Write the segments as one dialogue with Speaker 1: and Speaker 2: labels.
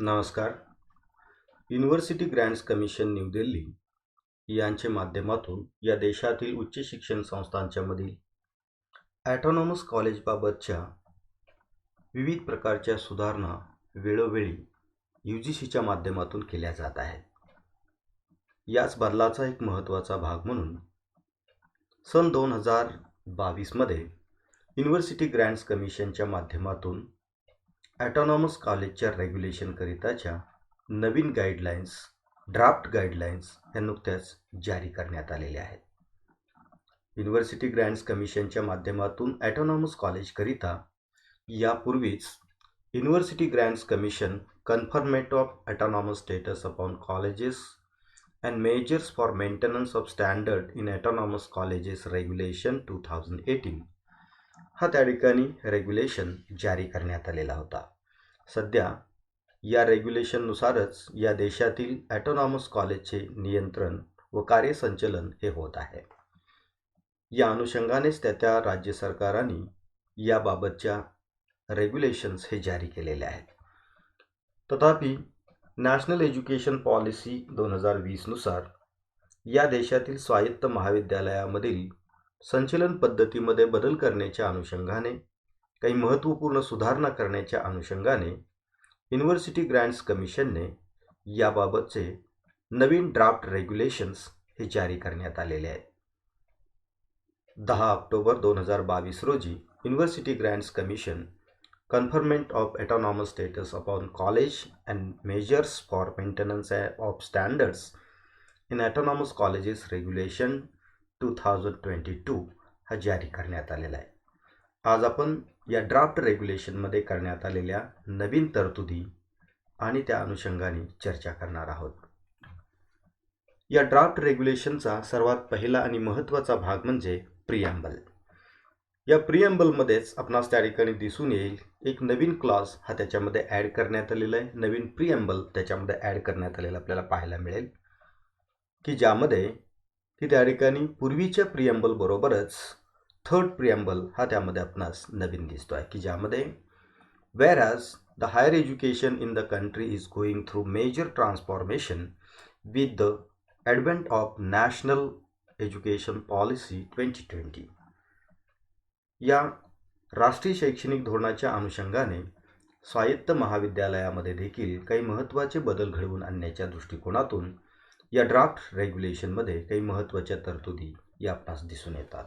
Speaker 1: नमस्कार. University Grants commission new Delhi यांचे माध्यमातून या देशातील उच्च शिक्षण संस्थांच्या मधील ॲटॉनॉमस कॉलेजबाबतच्या विविध प्रकारच्या सुधारणा वेळोवेळी UGCच्या माध्यमातून केल्या जात आहेत. याच बदलाचा एक महत्त्वाचा भाग म्हणून सन 2022 मध्ये युनिव्हर्सिटी ग्रँट्स कमिशनच्या माध्यमातून ॲटॉनॉमस कॉलेजच्या रेग्युलेशनकरिताच्या नवीन गाईडलाईन्स, ड्राफ्ट गाईडलाईन्स ह्या नुकत्याच जारी करण्यात आलेल्या आहेत. युनिव्हर्सिटी ग्रँट्स कमिशनच्या माध्यमातून ॲटॉनॉमस कॉलेजकरिता यापूर्वीच University Grants Commission conferment of autonomous status upon colleges and measures for maintenance of standard in autonomous colleges regulation 2018 हा त्या ठिकाणी रेग्युलेशन जारी करण्यात आलेला होता. सध्या या रेग्युलेशननुसारच या देशातील ॲटॉनॉमस कॉलेजचे नियंत्रण व कार्यसंचालन हे होत आहे. या अनुषंगानेच त्या राज्य सरकारांनी याबाबतच्या रेग्युलेशन्स हे जारी केलेले आहेत. तथापि नॅशनल एज्युकेशन पॉलिसी 2020 नुसार या देशातील स्वायत्त महाविद्यालयामधील संचलन पद्धतीमध्ये बदल करण्याच्या अनुषंगाने, काही महत्त्वपूर्ण सुधारणा करण्याच्या अनुषंगाने युनिव्हर्सिटी ग्रँट्स कमिशनने याबाबतचे नवीन ड्राफ्ट रेग्युलेशन्स हे जारी करण्यात आलेले आहेत. 10 ऑक्टोबर 2022 रोजी University Grants Commission conferment of autonomous status upon college and measures for maintenance of standards in autonomous colleges regulation 2022 हा जारी करण्यात आलेला आहे. आज आपण या ड्राफ्ट रेग्युलेशनमध्ये करण्यात आलेल्या नवीन तरतुदी आणि त्या अनुषंगाने चर्चा करणार आहोत. या ड्राफ्ट रेग्युलेशनचा सर्वात पहिला आणि महत्त्वाचा भाग म्हणजे प्रिॲम्बल. या प्रिॲम्बलमध्येच आपणास त्या ठिकाणी दिसून येईल एक नवीन क्लॉज हा त्याच्यामध्ये ॲड करण्यात आलेला आहे. नवीन प्रिॲम्बल त्याच्यामध्ये ॲड करण्यात आलेला आपल्याला पाहायला मिळेल की ज्यामध्ये की त्या ठिकाणी पूर्वीच्या प्रिॲम्बल बरोबरच थर्ड प्रिॲम्बल हा त्यामध्ये आपणास नवीन दिसतो आहे की ज्यामध्ये whereas the higher education in the country is going through major transformation with the advent of National Education Policy 2020 या राष्ट्रीय शैक्षणिक धोरणाच्या अनुषंगाने स्वायत्त महाविद्यालयामध्ये देखील काही महत्त्वाचे बदल घडवून आणण्याच्या दृष्टिकोनातून या ड्राफ्ट रेग्युलेशनमध्ये काही महत्त्वाच्या तरतुदी या आपणास दिसून येतात.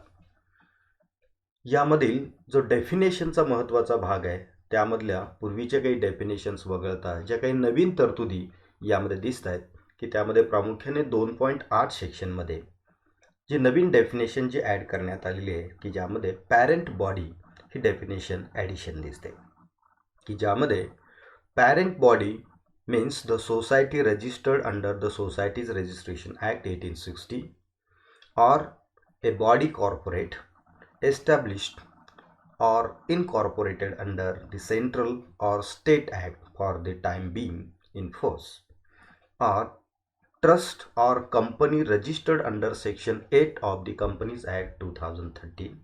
Speaker 1: यामधील जो डेफिनेशनचा महत्त्वाचा भाग आहे त्यामधल्या पूर्वीच्या काही डेफिनेशन्स वगळता ज्या काही नवीन तरतुदी यामध्ये दिसत आहेत की त्यामध्ये प्रामुख्याने 2.8 सेक्शनमध्ये जी नवीन डेफिनेशन जी ॲड करण्यात आलेली आहे की ज्यामध्ये पॅरेंट बॉडी ही डेफिनेशन ॲडिशन दिसते की ज्यामध्ये parent body means the society registered under the Societies Registration Act 1860 or a body corporate established or incorporated under the central or state act for the time being in force, or trust or company registered under section 8 of the Companies Act 2013,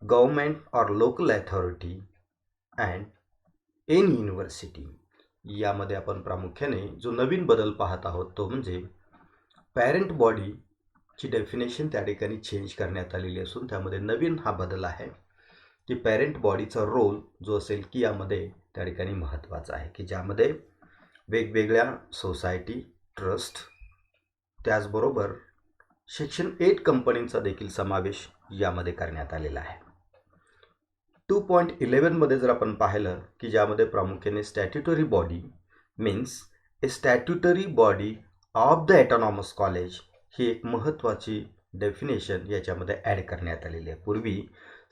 Speaker 1: government or local authority and any university. यामध्ये आपण प्रामुख्याने जो नवीन बदल पाहत आहोत तो म्हणजे parent बॉडीची डेफिनेशन त्या ठिकाणी चेंज करण्यात आलेली असून त्यामध्ये नवीन हा बदल आहे की पॅरेंट बॉडीचा रोल जो असेल की यामध्ये त्या ठिकाणी महत्त्वाचा आहे की ज्यामध्ये वेगवेगळ्या सोसायटी, ट्रस्ट, त्याचबरोबर सेक्शन 8 कंपनींचा देखील समावेश यामध्ये करण्यात आलेला आहे. 2.11 मध्ये जर आपण पाहिलं की ज्यामध्ये प्रामुख्याने statutory body means a statutory body of the autonomous college ही एक महत्त्वाची डेफिनेशन याच्यामध्ये ॲड करण्यात आलेली आहे. पूर्वी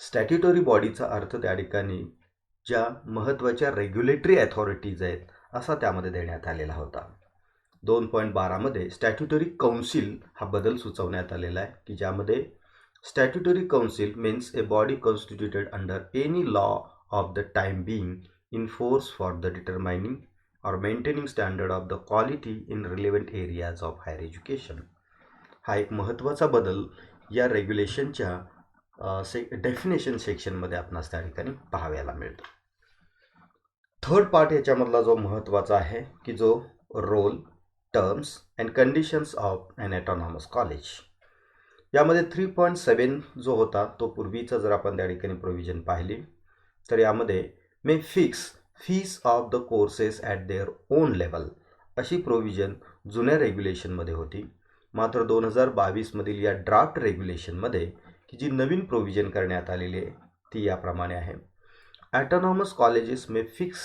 Speaker 1: स्टॅट्युटरी बॉडीचा अर्थ त्या ठिकाणी ज्या महत्त्वाच्या रेग्युलेटरी अथॉरिटीज आहेत असा त्यामध्ये देण्यात आलेला होता. 2.12 मध्ये स्टॅट्युटरी काउन्सिल हा बदल सुचवण्यात आलेला आहे की ज्यामध्ये Statutory council means a body constituted under any law of the time being in force for the determining or maintaining standard of the quality in relevant areas of higher education. हा एक महत्त्वाचा बदल या रेग्युलेशनच्या डेफिनेशन सेक्शनमध्ये आपणास त्या ठिकाणी पाहायला मिळतो. थर्ड पार्ट याच्यामधला जो महत्त्वाचा आहे की जो role, terms and conditions of an autonomous college, यामध्ये 3.7 जो होता तो पूर्वीचा जर आपण त्या ठिकाणी प्रोव्हिजन पाहिली तर यामध्ये may fix fees of the courses at their own level अशी प्रोव्हिजन जुन्या रेग्युलेशनमध्ये होती. मात्र 2022मधील या ड्राफ्ट रेग्युलेशनमध्ये की जी नवीन प्रोव्हिजन करण्यात आलेली आहे ती याप्रमाणे आहे. Autonomous colleges may fix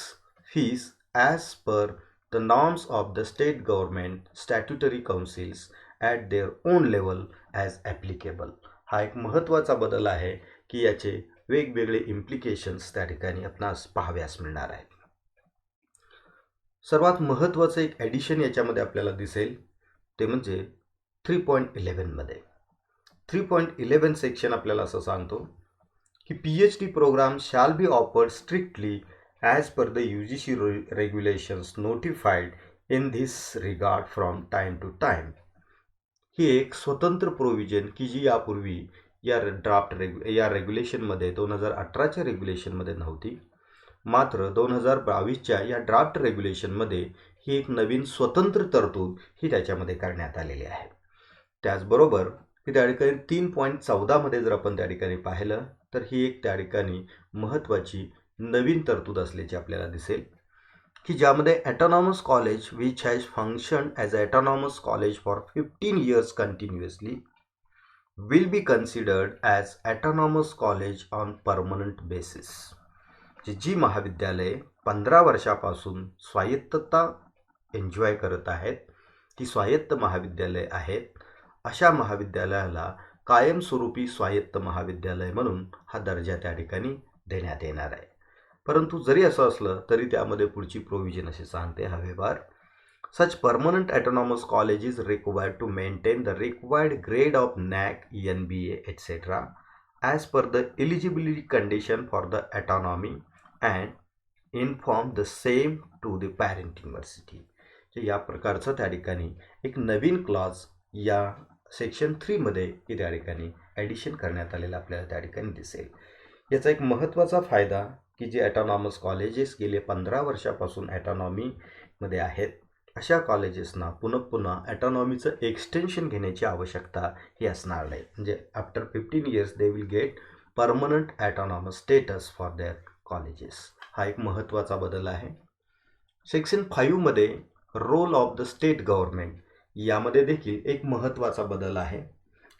Speaker 1: fees as per the norms of the state government statutory councils at their own level as applicable. हा एक महत्त्वाचा बदल आहे की याचे वेगवेगळे इम्प्लिकेशन्स त्या ठिकाणी आपणास पाहाव्यास मिळणार आहेत. सर्वात महत्त्वाचं एक ॲडिशन याच्यामध्ये आपल्याला दिसेल ते म्हणजे 3.11 मध्ये 3.11 सेक्शन आपल्याला असं सांगतो की PhD program shall be offered strictly as per the UGC regulations notified in this regard from time to time. ही एक स्वतंत्र प्रोव्हिजन की जी यापूर्वी या रेग्युलेशनमध्ये 2018च्या रेग्युलेशनमध्ये नव्हती. मात्र 2022च्या या ड्राफ्ट रेग्युलेशनमध्ये ही एक नवीन स्वतंत्र तरतूद ही त्याच्यामध्ये करण्यात आलेली आहे. त्याचबरोबर की त्या ठिकाणी 3.14 मध्ये जर आपण त्या ठिकाणी पाहिलं तर ही एक त्या ठिकाणी महत्त्वाची नवीन तरतूद असल्याची आपल्याला दिसेल की ज्यामध्ये autonomous college which has function as autonomous college for 15 years continuously will be considered as autonomous college on permanent basis. जी महाविद्यालये 15 वर्षापासून स्वायत्तता एन्जॉय करत आहेत ती स्वायत्त महाविद्यालय आहेत, अशा महाविद्यालयाला कायमस्वरूपी स्वायत्त महाविद्यालय म्हणून हा दर्जा त्या ठिकाणी देण्यात येणार आहे. परंतु जरी असं असलं तरी त्यामध्ये पुढची प्रोव्हिजन असे सांगते, however such permanent autonomous college is required to maintain the required grade of NAC, NBA, etc. As per the eligibility condition for the autonomy and inform the same to the parent university. या प्रकारचं त्या ठिकाणी एक नवीन clause या section 3 मध्ये की त्या ठिकाणी ॲडिशन करण्यात आलेलं आपल्याला त्या ठिकाणी दिसेल. याचा एक महत्त्वाचा फायदा की जे ॲटॉनॉमस कॉलेजेस गेले 15 वर्षापासून ॲटॉनॉमीमध्ये आहेत अशा कॉलेजेसना पुन्हा ॲटॉनॉमीचं एक्सटेन्शन घेण्याची आवश्यकता ही असणार नाही. म्हणजे after 15 years they will get permanent autonomous status for their colleges. हा एक महत्त्वाचा बदल आहे. सेक्शन 5 मध्ये role of the state government यामध्ये देखील एक महत्त्वाचा बदल आहे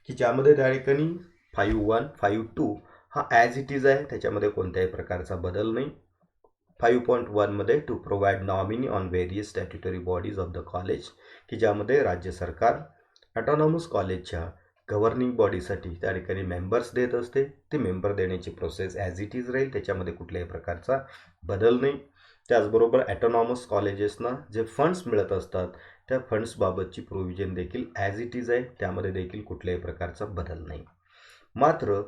Speaker 1: की ज्यामध्ये त्या ठिकाणी 5.1, 5.2 हा ॲज इट इज आहे, त्याच्यामध्ये कोणत्याही प्रकारचा बदल नाही. 5.1 मध्ये to provide nominee on various statutory bodies of the college की ज्यामध्ये राज्य सरकार ॲटॉनॉमस कॉलेजच्या गव्हर्निंग बॉडीसाठी त्या ठिकाणी मेंबर्स देत असते. ते मेंबर देण्याची प्रोसेस ॲज इट इज राहील, त्याच्यामध्ये कुठल्याही प्रकारचा बदल नाही. त्याचबरोबर ॲटॉनॉमस कॉलेजेसना जे फंड्स मिळत असतात त्या फंड्सबाबतची प्रोव्हिजन देखील ॲज इट इज आहे, त्यामध्ये देखील कुठल्याही प्रकारचा बदल नाही. मात्र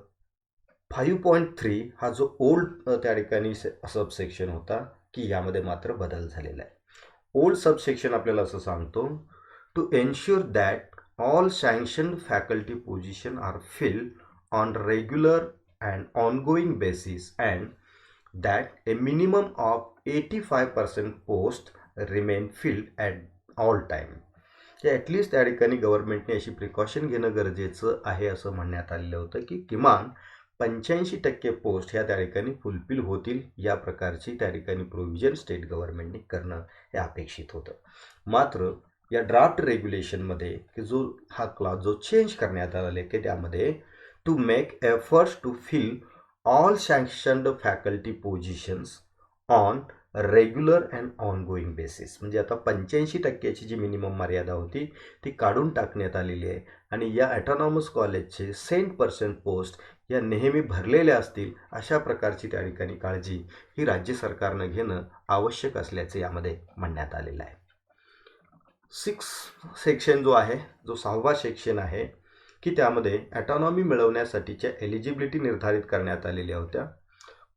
Speaker 1: 5.3 हा जो ओल्ड त्या ठिकाणी सबसेक्शन होता की यामध्ये मात्र बदल झालेला आहे. ओल्ड सबसेक्शन आपल्याला असं सांगतो to ensure that all sanctioned faculty position are filled on regular and ongoing basis and that a minimum of 85% post remain filled at all time. At least त्या ठिकाणी गव्हर्नमेंटने अशी प्रिकॉशन घेणं गरजेचं आहे असं म्हणण्यात आलेलं होतं की किमान 85% पोस्ट ह्या त्या ठिकाणी फुलफिल होतील, या प्रकारची त्या ठिकाणी प्रोव्हिजन स्टेट गव्हर्नमेंटने करणं हे अपेक्षित होतं. मात्र या ड्राफ्ट रेग्युलेशनमध्ये की जो हा क्लॉज जो चेंज करण्यात आलेला आहे की त्यामध्ये to make efforts to fill all sanctioned faculty positions on regular and ongoing basis. म्हणजे आता 85% जी मिनिमम मर्यादा होती ती काढून टाकण्यात आलेली आहे आणि या ॲटॉनॉमस कॉलेजचे 100% पोस्ट या नेहमी भरलेल्या असतील अशा प्रकारची त्या ठिकाणी काळजी ही राज्य सरकारनं घेणं आवश्यक असल्याचे यामध्ये म्हणण्यात आलेलं आहे. 6 सेक्शन जो आहे, जो 6वा सेक्शन आहे की त्यामध्ये ॲटॉनॉमी मिळवण्यासाठीच्या एलिजिबिलिटी निर्धारित करण्यात आलेल्या होत्या.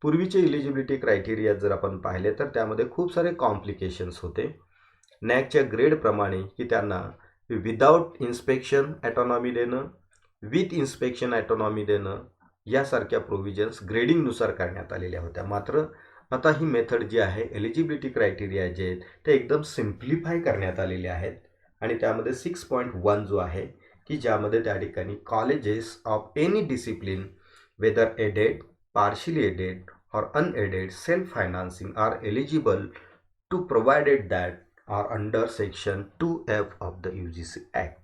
Speaker 1: पूर्वीचे एलिजिबिलिटी क्रायटेरिया जर आपण पाहिले तर त्यामध्ये खूप सारे कॉम्प्लिकेशन्स होते. नॅकच्या ग्रेडप्रमाणे की त्यांना विदाऊट इन्स्पेक्शन ॲटॉनॉमी देणं, विथ इन्स्पेक्शन ॲटॉनॉमी देणं यासारख्या प्रोव्हिजन्स ग्रेडिंगनुसार करण्यात आलेल्या होत्या. मात्र आता ही मेथड जी आहे, एलिजिबिलिटी क्रायटेरिया जे आहेत ते एकदम सिम्प्लिफाय करण्यात आलेले आहेत आणि त्यामध्ये 6.1 जो आहे की ज्यामध्ये त्या ठिकाणी colleges of any discipline whether aided, partially aided or unaided self-financing are eligible to provided that are under section 2F of the UGC Act.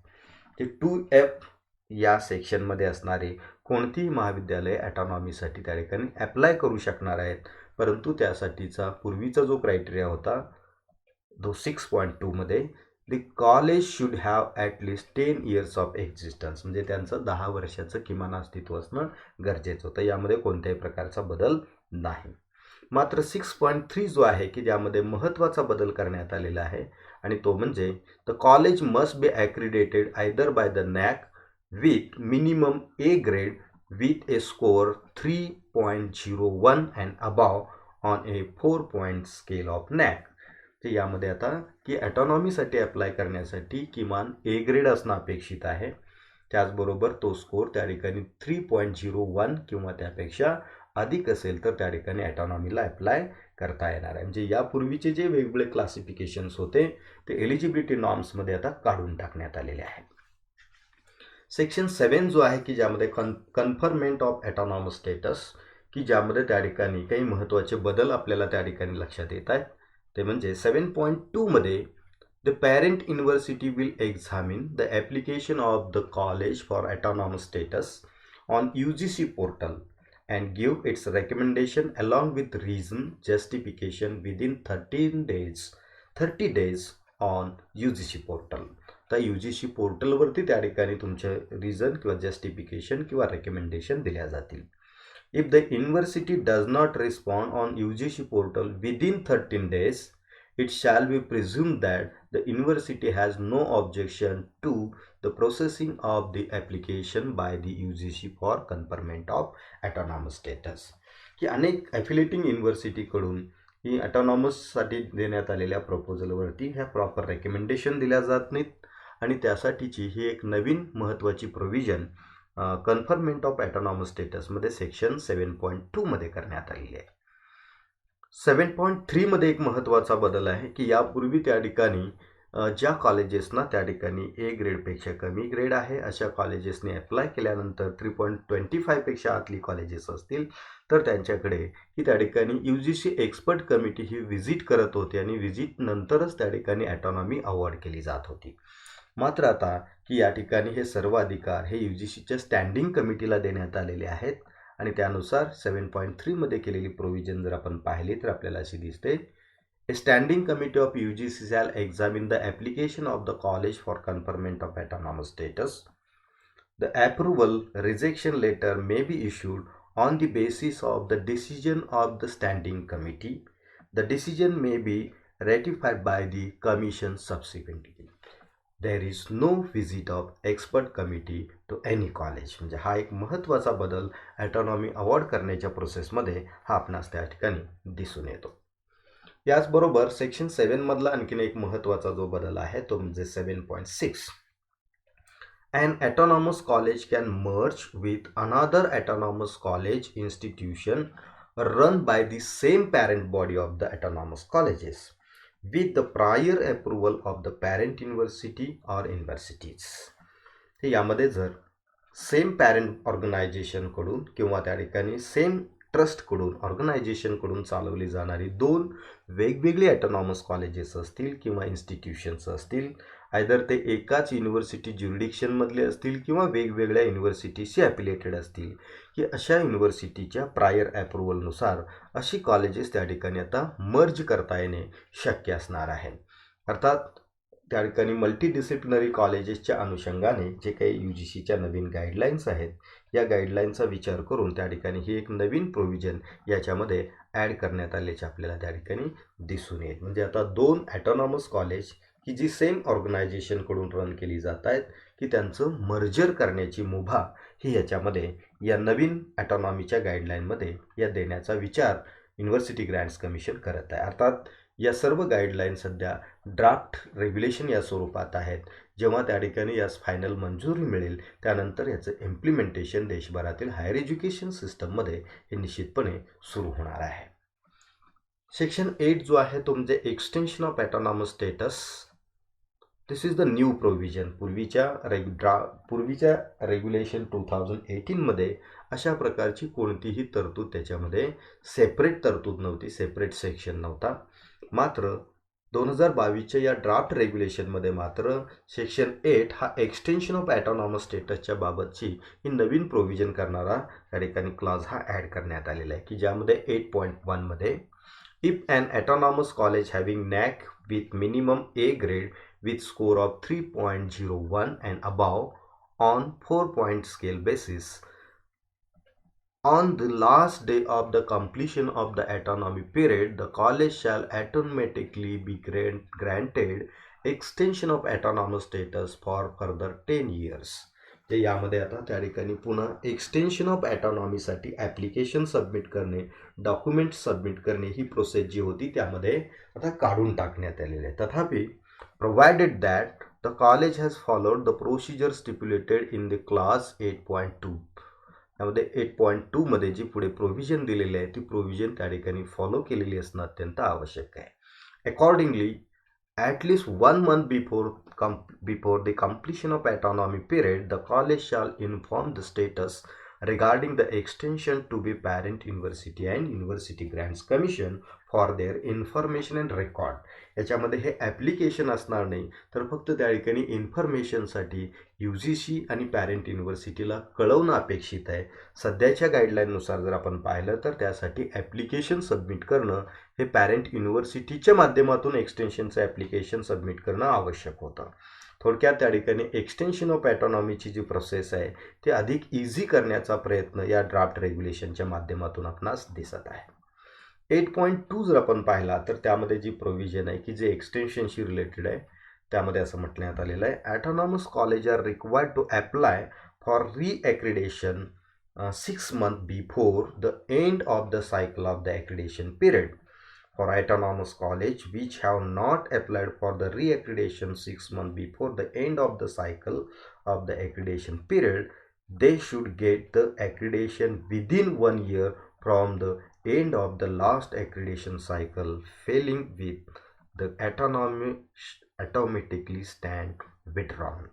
Speaker 1: ते 2F या सेक्शनमध्ये असणारे कोणतीही महाविद्यालय ॲटॉनॉमीसाठी त्या ठिकाणी ॲप्लाय करू शकणार आहेत, परंतु त्यासाठीचा पूर्वीचा जो क्रायटेरिया होता तो 6.2मध्ये the college should have at least 10 years of existence, म्हणजे त्यांचं 10 वर्षाचं किमान अस्तित्व असणं गरजेचं होतं. यामध्ये कोणत्याही प्रकारचा बदल नाही. मात्र 6.3 जो आहे की ज्यामध्ये महत्त्वाचा बदल करण्यात आलेला आहे आणि तो म्हणजे the college must be accredited either by the NAAC with minimum A grade with a score 3.01 and above on a 4 point scale of NAAC. ते यामध्ये आता की ॲटॉनॉमीसाठी अप्लाय करण्यासाठी किमान ए ग्रेड असणं अपेक्षित आहे, त्याचबरोबर तो स्कोअर त्या ठिकाणी 3.01 किंवा त्यापेक्षा अधिक असेल तर त्या ठिकाणी ॲटॉनॉमीला अप्लाय करता येणार आहे. म्हणजे यापूर्वीचे जे वेगवेगळे क्लासिफिकेशन्स होते ते एलिजिबिलिटी नॉर्म्समध्ये आता काढून टाकण्यात आलेले आहेत. सेक्शन 7 जो आहे की ज्यामध्ये कन्फर्मेंट ऑफ ॲटॉनॉमस स्टेटस, की ज्यामध्ये त्या ठिकाणी काही महत्त्वाचे बदल आपल्याला त्या ठिकाणी लक्षात येत आहेत. ते म्हणजे 7.2 मध्ये the parent university will examine the application of the college for autonomous status on UGC portal and give its recommendation along with reason justification within 30 days on UGC portal. तर UGC पोर्टलवरती त्या ठिकाणी तुमचे रिझन किंवा justification किंवा recommendation दिल्या जातील. If the university does not respond on UGC portal within 13 days, it shall be presumed that the university has no objection to the processing of the application by the UGC for conferment of autonomous status. की अनेक ॲफिलेटिंग युनिव्हर्सिटीकडून ही ॲटॉनॉमससाठी देण्यात आलेल्या प्रपोजलवरती ह्या proper recommendation दिल्या जात नाहीत आणि त्यासाठीची ही एक नवीन महत्त्वाची प्रोव्हिजन कन्फर्मेंट ऑफ ॲटॉनॉमस स्टेटसमध्ये सेक्शन 7.2 मध्ये करण्यात आलेली आहे. 7.3 मध्ये एक महत्त्वाचा बदल आहे की यापूर्वी त्या ठिकाणी ज्या कॉलेजेसना त्या ठिकाणी ए ग्रेडपेक्षा कमी ग्रेड आहे अशा कॉलेजेसने अप्लाय केल्यानंतर 3.25 पेक्षा आतली कॉलेजेस असतील तर त्यांच्याकडे की त्या ठिकाणी UGC एक्सपर्ट कमिटी ही व्हिजिट करत होती आणि व्हिजिट नंतरच त्या ठिकाणी ॲटॉनॉमी अवॉर्ड केली जात होती. मात्र आता की या ठिकाणी हे सर्व अधिकार हे UGCच्या स्टँडिंग कमिटीला देण्यात आलेले आहेत आणि त्यानुसार 7.3 मध्ये केलेली प्रोव्हिजन जर आपण पाहिली तर आपल्याला अशी दिसते. A standing committee of UGC shall examine the application of the college for conferment of autonomous status. The approval rejection letter may be issued on the basis of the decision of the standing committee. The decision may be ratified by the commission subsequently. There is no visit of expert committee to any college. म्हणजे हा एक महत्त्वाचा बदल ॲटॉनॉमी award करण्याच्या प्रोसेसमध्ये हा आपणास त्या ठिकाणी दिसून येतो. याचबरोबर सेक्शन 7 मधला आणखीन एक महत्त्वाचा जो बदल आहे तो म्हणजे 7.6. An autonomous college can merge with another autonomous college institution run by the same parent body of the autonomous colleges with the prior approval of the parent university or universities. हे यामध्ये जर सेम पॅरेंट ऑर्गनायझेशनकडून किंवा त्या ठिकाणी same ट्रस्टकडून ऑर्गनायझेशनकडून चालवली जाणारी दोन वेगवेगळी ॲटॉनॉमस कॉलेजेस असतील किंवा इन्स्टिट्यूशन्स असतील, आयदर ते एकाच युनिव्हर्सिटी ज्युरिडिक्शनमधले असतील किंवा वेगवेगळ्या युनिव्हर्सिटीशी ॲफिलिएटेड असतील, की अशा युनिव्हर्सिटीच्या प्रायर ॲप्रुव्हलनुसार अशी कॉलेजेस त्या ठिकाणी आता मर्ज करता येणे शक्य असणार आहे. अर्थात त्या ठिकाणी मल्टीडिसिप्लिनरी कॉलेजेसच्या अनुषंगाने जे काही UGCच्या नवीन गाईडलाईन्स आहेत या गाईडलाईनचा विचार करून त्या ठिकाणी ही एक नवीन प्रोव्हिजन याच्यामध्ये ॲड करण्यात आल्याचे आपल्याला त्या ठिकाणी दिसून येईल. म्हणजे आता दोन ॲटॉनॉमस कॉलेज की जी सेम ऑर्गनायझेशनकडून रन केली जात आहेत की त्यांचं मर्जर करण्याची मुभा ही याच्यामध्ये या नवीन ॲटॉनॉमीच्या गाईडलाईनमध्ये या देण्याचा विचार युनिव्हर्सिटी ग्रँट्स कमिशन करत आहे. अर्थात या सर्व गाईडलाईन सध्या ड्राफ्ट रेग्युलेशन या स्वरूपात आहेत. जेव्हा त्या ठिकाणी यास फायनल मंजुरी मिळेल त्यानंतर याचं इम्प्लिमेंटेशन देशभरातील हायर एज्युकेशन सिस्टममध्ये हे निश्चितपणे सुरू होणार आहे. सेक्शन 8 जो आहे तो म्हणजे extension of autonomous status. This is the new provision. पूर्वीच्या रेग्युलेशन 2018मध्ये अशा प्रकारची कोणतीही तरतूद त्याच्यामध्ये सेपरेट तरतूद नव्हती, सेपरेट सेक्शन नव्हता. मात्र 2022च्या या ड्राफ्ट रेग्युलेशनमध्ये मात्र सेक्शन 8 हा एक्सटेन्शन ऑफ ॲटॉनॉमस स्टेटसच्या बाबतची ही नवीन प्रोव्हिजन करणारा या ठिकाणी क्लॉज हा ॲड करण्यात आलेला आहे, की ज्यामध्ये 8.1 मध्ये if an autonomous college having NAC with minimum A grade with score of 3.01 and above on 4-point scale basis on the last day of the completion of the autonomy period, the college shall automatically be granted extension of autonomous status for further 10 years. ते यामध्ये आता त्या ठिकाणी पुन्हा extension of ॲटॉनॉमीसाठी application submit करणे, document submit करणे ही process जी होती त्यामध्ये आता काढून टाकण्यात आलेली आहे. तथापि provided that the college has followed the procedure stipulated in the class 8.2. त्यामध्ये 8.2 मध्ये जी पुढे प्रोव्हिजन दिलेली आहे ती प्रोव्हिजन त्या ठिकाणी फॉलो केलेली असणं अत्यंत आवश्यक आहे. Accordingly at least 1 month before the completion of autonomy period, the college shall inform the status regarding the extension to be parent university and university grants commission for their information and record. याच्यामध्ये हे application असणार नाही, तर फक्त त्या ठिकाणी इन्फॉर्मेशनसाठी UGC आणि parent युनिव्हर्सिटीला कळवणं अपेक्षित आहे. सध्याच्या गाईडलाईननुसार जर आपण पाहिलं तर त्यासाठी ॲप्लिकेशन सबमिट करणं हे पॅरेंट युनिव्हर्सिटीच्या माध्यमातून एक्सटेन्शनचं ॲप्लिकेशन सबमिट करणं आवश्यक होतं. थोडक्यात त्या ठिकाणी एक्सटेन्शन ऑफ ॲटॉनॉमीची जी प्रोसेस आहे ती अधिक इझी करण्याचा प्रयत्न या ड्राफ्ट रेग्युलेशनच्या माध्यमातून आपणास दिसत आहे. 8.2 जर आपण पाहिला तर त्यामध्ये जी प्रोव्हिजन आहे की जे एक्सटेन्शनशी रिलेटेड आहे त्यामध्ये असं म्हटण्यात आलेलं आहे, autonomous college are required to apply for reaccreditation 6 months before the end of the cycle of the accreditation period. For autonomous college which have not applied for the reaccreditation 6 months before the end of the cycle of the accreditation period, they should get the accreditation within 1 year from the end of the last accreditation cycle. Failing with the autonomy automatically stand withdrawn.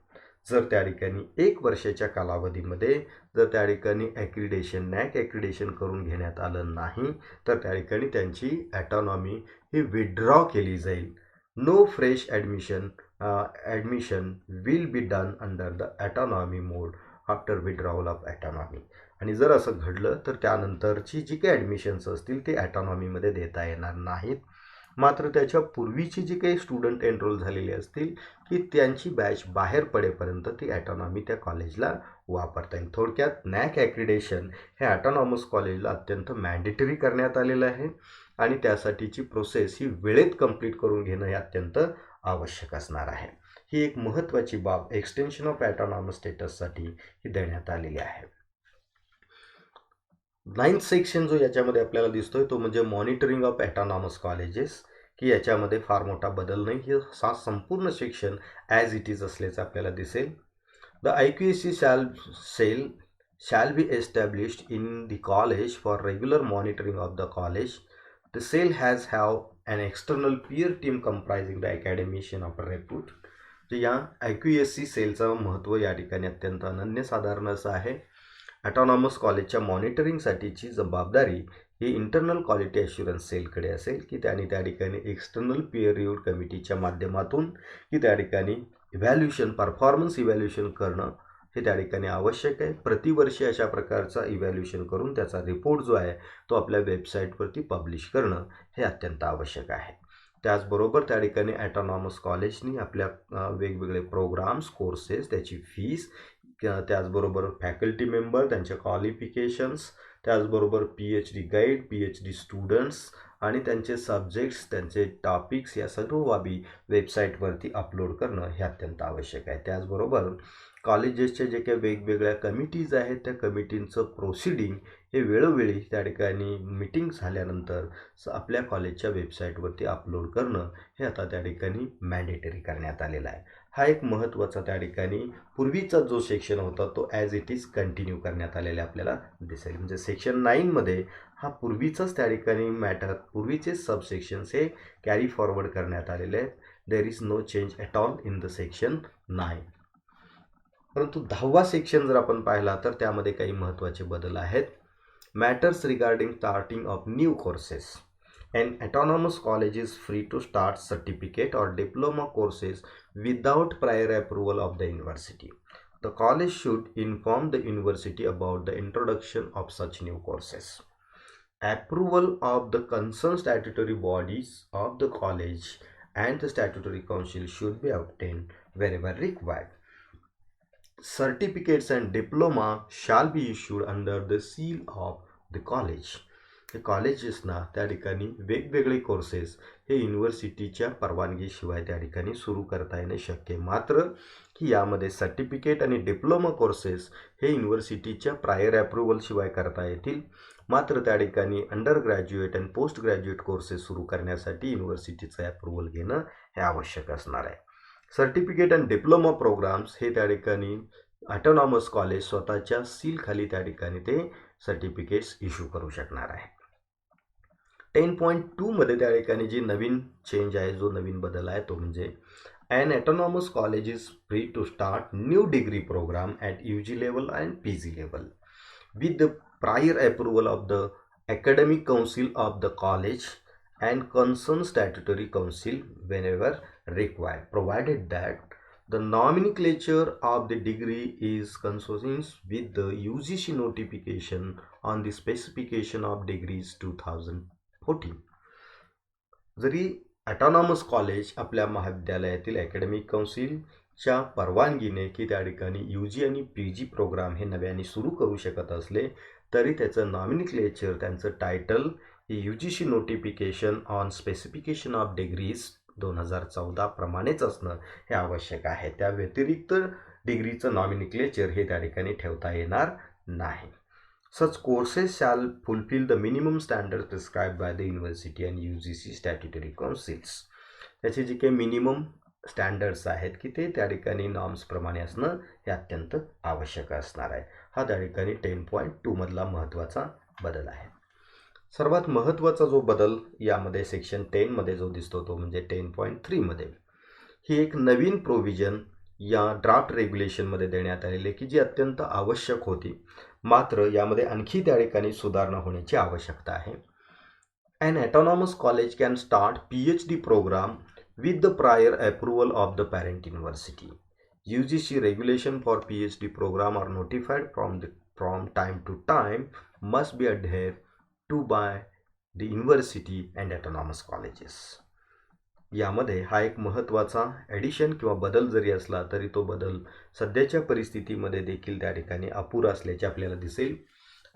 Speaker 1: जर त्या ठिकाणी 1 वर्षाच्या कालावधीमध्ये जर त्या ठिकाणी ॲक्रिडेशन NAC ॲक्रिडेशन करून घेण्यात आलं नाही तर त्या ठिकाणी त्यांची ॲटॉनॉमी ही विड्रॉ केली जाईल. No fresh admission will be done under the autonomy mode after withdrawal of autonomy. आणि जर असं घडलं तर त्यानंतरची जी काही ॲडमिशन्स असतील ते ॲटॉनॉमीमध्ये देता येणार नाहीत. मात्र त्याच्या पूर्वीची जी काही स्टुडंट एनरोल झालेले असतील की त्यांची बॅच बाहेर पडेपर्यंत ती ॲटॉनॉमी त्या कॉलेजला वापरता येईल. थोडक्यात NAC ॲक्रिडेशन हे ॲटॉनॉमस कॉलेजला अत्यंत मॅन्डेटरी करण्यात आलेलं आहे आणि त्यासाठीची प्रोसेस ही वेळेत कंप्लीट करून घेणं हे अत्यंत आवश्यक असणार आहे. ही एक महत्त्वाची बाब एक्सटेन्शन ऑफ ॲटॉनॉमस स्टेटससाठी ही देण्यात आलेली आहे. 9th सेक्शन जो याच्यामध्ये आपल्याला दिसतोय तो म्हणजे मॉनिटरिंग ऑफ ॲटॉनॉमस कॉलेजेस, की याच्यामध्ये फार मोठा बदल नाही. हे संपूर्ण सेक्शन ॲज इट इज असल्याचं आपल्याला दिसेल. The IQAC shall be established in the college for regular monitoring of the college. The cell has have an external peer team comprising the academician of repute. या IQAC सेलचं महत्त्व या ठिकाणी अत्यंत अनन्यसाधारण असं आहे. ॲटॉनॉमस कॉलेजच्या मॉनिटरिंगसाठीची जबाबदारी ही इंटरनल क्वालिटी ॲश्युरन्स सेलकडे असेल, की त्यांनी त्या ठिकाणी एक्सटर्नल पीअर रिव्ह्यूड कमिटीच्या माध्यमातून की त्या ठिकाणी इव्हॅल्युएशन परफॉर्मन्स इव्हॅल्युएशन करणं हे त्या ठिकाणी आवश्यक आहे. प्रतिवर्षी अशा प्रकारचा इव्हॅल्युएशन करून त्याचा रिपोर्ट जो आहे तो आपल्या वेबसाईटवरती पब्लिश करणं हे अत्यंत आवश्यक आहे. त्याचबरोबर त्या ठिकाणी ॲटॉनॉमस कॉलेजनी आपल्या वेगवेगळे प्रोग्राम्स, कोर्सेस, त्याची फीस, त्याचबरोबर फॅकल्टी मेंबर, त्यांचे क्वालिफिकेशन्स, त्याचबरोबर PhD गाईड, PhD स्टुडंट्स आणि त्यांचे सब्जेक्ट्स, त्यांचे टॉपिक्स या सर्व बाबी वेबसाईटवरती अपलोड करणं हे अत्यंत आवश्यक आहे. त्याचबरोबर कॉलेजेसचे जे काही वेगवेगळ्या कमिटीज आहेत त्या कमिटींचं प्रोसिडिंग हे वेळोवेळी त्या ठिकाणी मीटिंग झाल्यानंतर आपल्या कॉलेजच्या वेबसाईटवरती अपलोड करणं हे आता त्या ठिकाणी मॅन्डेटरी करण्यात आलेलं आहे. हा एक महत्त्वाचा त्या ठिकाणी पूर्वीचा जो सेक्शन होता तो ॲज इट इज कंटिन्यू करण्यात आलेला आपल्याला दिसेल. म्हणजे सेक्शन 9मध्ये हा पूर्वीचाच त्या ठिकाणी मॅटर, पूर्वीचे सबसेक्शन्स हे कॅरी फॉरवर्ड करण्यात आलेले आहेत. There is no change at all in the section 9. परंतु 10वा सेक्शन जर आपण पाहिला तर त्यामध्ये काही महत्त्वाचे बदल आहेत. Matters regarding starting of new courses. An autonomous college is free to start certificate or diploma courses without prior approval of the university. The college should inform the university about the introduction of such new courses. Approval of the concerned statutory bodies of the college and the statutory council should be obtained wherever required. Certificates and diploma shall be issued under the seal of the college. हे कॉलेजेसना त्या ठिकाणी वेगवेगळे courses हे युनिव्हर्सिटीच्या परवानगीशिवाय त्या ठिकाणी सुरू करता येणे शक्य. मात्र की यामध्ये सर्टिफिकेट आणि डिप्लोमा कोर्सेस हे युनिव्हर्सिटीच्या प्रायर ॲप्रुव्हलशिवाय करता येतील. मात्र त्या ठिकाणी अंडर ग्रॅज्युएट आणि पोस्ट ग्रॅज्युएट कोर्सेस सुरू करण्यासाठी युनिव्हर्सिटीचं ॲप्रुव्हल घेणं हे आवश्यक असणार आहे. सर्टिफिकेट अँड डिप्लोमा प्रोग्राम्स हे त्या ठिकाणी ऑटोनॉमस कॉलेज स्वतःच्या सीलखाली त्या ठिकाणी ते सर्टिफिकेट्स इश्यू करू शकणार आहे. 10.2 मध्ये त्या ठिकाणी जी नवीन चेंज आहे, जो नवीन बदल आहे तो म्हणजे an autonomous college is free to start new degree program at UG level and PG level with the prior approval of the academic council of the college and concerned statutory council whenever required, provided that the nomenclature of the degree is consistent with the UGC notification on the specification of degrees 2014. जरी autonomous college आपल्या महाविद्यालयातील academic काउन्सिलच्या परवानगीने की त्या ठिकाणी UG आणि PG programme हे नव्याने सुरू करू शकत असले तरी त्याचं नॉमिनिक्लेचर, त्यांचं title he UGC notification on specification of degrees 2014 प्रमाणेच असणं हे आवश्यक आहे. त्या व्यतिरिक्त डिग्रीचं नॉमिनिक्लेचर हे त्या ठिकाणी ठेवता येणार नाही. Such courses shall fulfill the minimum standards prescribed by the university and UGC statutory councils. त्याचे जे काही मिनिमम स्टँडर्ड्स आहेत की ते त्या ठिकाणी नॉर्म्सप्रमाणे असणं हे अत्यंत आवश्यक असणार आहे. हा त्या ठिकाणी 10.2 मधला महत्त्वाचा बदल आहे. सर्वात महत्त्वाचा जो बदल यामध्ये सेक्शन 10 मध्ये जो दिसतो तो म्हणजे 10.3 मध्ये ही एक नवीन प्रोव्हिजन या ड्राफ्ट रेग्युलेशनमध्ये देण्यात आलेली की जी अत्यंत आवश्यक होती. मात्र यामध्ये आणखी त्या ठिकाणी सुधारणा होण्याची आवश्यकता आहे. An autonomous college can start PhD program with the prior approval of the parent university. UGC regulation for PhD program are notified from time to time must be adhered to by the university and autonomous colleges. यामध्ये हा एक महत्त्वाचा addition किंवा बदल जरी असला तरी तो बदल सध्याच्या परिस्थितीमध्ये देखील त्या ठिकाणी अपुरा असल्याचे आपल्याला दिसेल.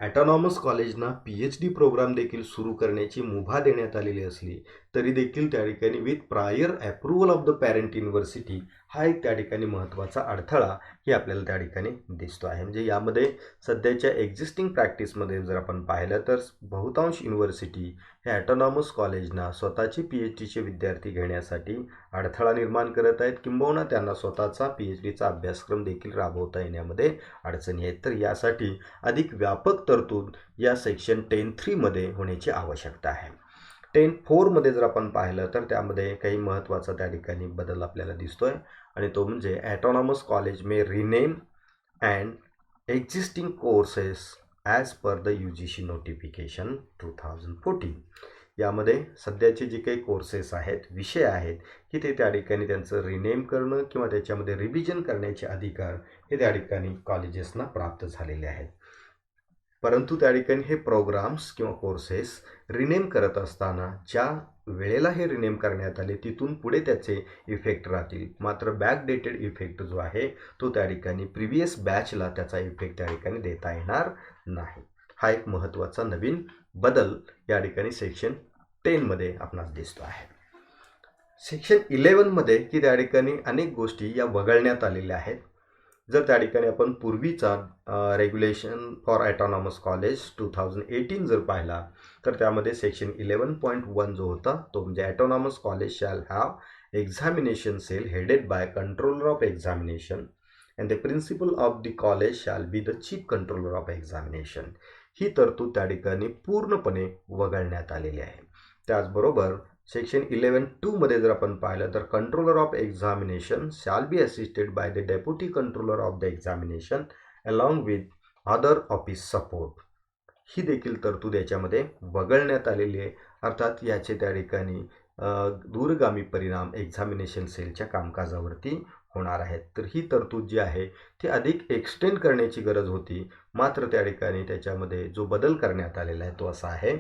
Speaker 1: ऑटोनॉमस कॉलेजना PhD प्रोग्राम देखील सुरू करण्याची मुभा देण्यात आलेली असली तरी देखील त्या ठिकाणी with prior approval of the parent university हा एक त्या ठिकाणी महत्त्वाचा अडथळा हे आपल्याला त्या ठिकाणी दिसतो आहे. म्हणजे यामध्ये सध्याच्या एक्झिस्टिंग प्रॅक्टिसमध्ये जर आपण पाहिलं तर बहुतांश युनिव्हर्सिटी हे ऑटोनॉमस कॉलेजना स्वतःचे PhDचे विद्यार्थी घेण्यासाठी अडथळा निर्माण करत आहेत, किंबहुना त्यांना स्वतःचा PhDचा अभ्यासक्रम देखील राबवता येण्यामध्ये अडचणी आहेत. तर यासाठी अधिक व्यापक तरतूद या सेक्शन 10.3 मध्ये होण्याची आवश्यकता आहे. 10.4 मध्ये जर आपण पाहिलं तर त्यामध्ये काही महत्त्वाचा त्या ठिकाणी बदल आपल्याला दिसतोय आणि तो म्हणजे autonomous college may rename and existing courses as per the UGC notification 2014. यामध्ये सध्याचे जे काही कोर्सेस आहेत, विषय आहेत की ते त्या ठिकाणी त्यांचं रिनेम करणं किंवा त्याच्यामध्ये रिव्हिजन करण्याचे अधिकार हे त्या ठिकाणी कॉलेजेसना प्राप्त झालेले आहेत. परंतु त्या ठिकाणी हे प्रोग्राम्स किंवा कोर्सेस रिनेम करत असताना ज्या वेळेला हे रिनेम करण्यात आले तिथून पुढे त्याचे इफेक्ट राहतील. मात्र बॅकडेटेड इफेक्ट जो आहे तो त्या ठिकाणी प्रिव्हियस बॅचला त्याचा इफेक्ट त्या ठिकाणी देता येणार नाही. हा एक महत्त्वाचा नवीन बदल या ठिकाणी सेक्शन 10 मध्ये आपणास दिसतो आहे. सेक्शन 11 मध्ये की त्या ठिकाणी अनेक गोष्टी या वगळण्यात आलेल्या आहेत. जर त्या ठिकाणी आपण पूर्वीचा रेग्युलेशन फॉर ॲटॉनॉमस कॉलेज 2018 जर पाहिला तर त्यामध्ये सेक्शन 11.1 जो होता तो म्हणजे autonomous college shall have examination cell headed by controller of examination and the principal of the college shall be the chief controller of examination. ही तरतूद त्या ठिकाणी पूर्णपणे वगळण्यात आलेली आहे. त्याचबरोबर सेक्शन 11.2 मध्ये जर आपण पाहिलं तर controller of examination shall be assisted by the deputy controller of the examination along with other office support. ही देखील तरतूद याच्यामध्ये वगळण्यात आलेली आहे. अर्थात याचे त्या ठिकाणी दूरगामी परिणाम एक्झामिनेशन सेलच्या कामकाजावरती होणार आहेत. तर ही तरतूद जी आहे ती अधिक एक्सटेंड करण्याची गरज होती. मात्र त्या ठिकाणी त्याच्यामध्ये जो बदल करण्यात आलेला आहे तो असा आहे,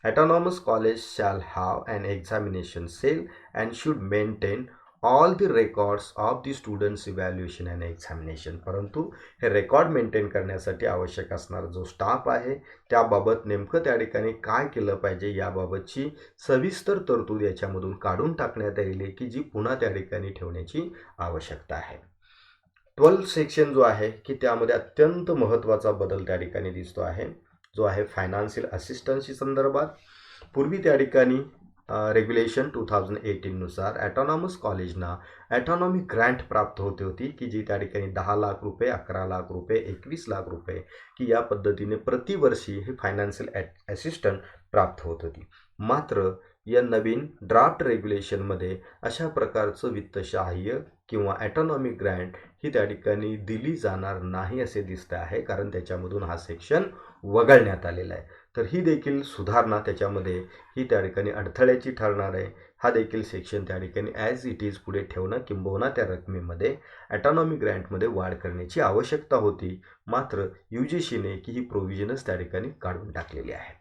Speaker 1: Autonomous college shall have an examination cell and should maintain all the records of the students evaluation and examination. परंतु हे रेकॉर्ड मेंटेन करण्यासाठी आवश्यक असणारा जो स्टाफ आहे त्याबाबत नेमकं त्या ठिकाणी काय केलं पाहिजे याबाबतची सविस्तर तरतूद याच्यामधून काढून टाकण्यात आलेली की जी पुन्हा त्या ठिकाणी ठेवण्याची आवश्यकता आहे. 12 सेक्शन जो आहे की त्यामध्ये अत्यंत महत्त्वाचा बदल त्या ठिकाणी दिसतो आहे जो आहे फायनान्शियल असिस्टन्सशी संदर्भात. पूर्वी त्या ठिकाणी रेग्युलेशन 2018 नुसार ॲटॉनॉमस कॉलेजना ॲटॉनॉमी ग्रँट प्राप्त होते होती की जी त्या ठिकाणी 10 लाख रुपये, 11 लाख रुपये, 21 लाख रुपये की या पद्धतीने प्रतिवर्षी हे फायनान्शियल असिस्टंट प्राप्त होत होती. मात्र या नवीन ड्राफ्ट रेग्युलेशनमध्ये अशा प्रकारचं वित्तसहाय्य किंवा ॲटॉनॉमी ग्रँट ही त्या ठिकाणी दिली जाणार नाही असे दिसते आहे, कारण त्याच्यामधून हा सेक्शन वगळण्यात आलेला आहे. तर ही देखील सुधारणा त्याच्यामध्ये ही त्या ठिकाणी अडथळ्याची ठरणार आहे. हा देखील सेक्शन त्या ठिकाणी ॲज इट इज पुढे ठेवणं किंबहुना त्या रकमेमध्ये ॲटॉनॉमी ग्रँटमध्ये वाढ करण्याची आवश्यकता होती. मात्र UGCने की ही प्रोव्हिजनच त्या ठिकाणी काढून टाकलेली आहे.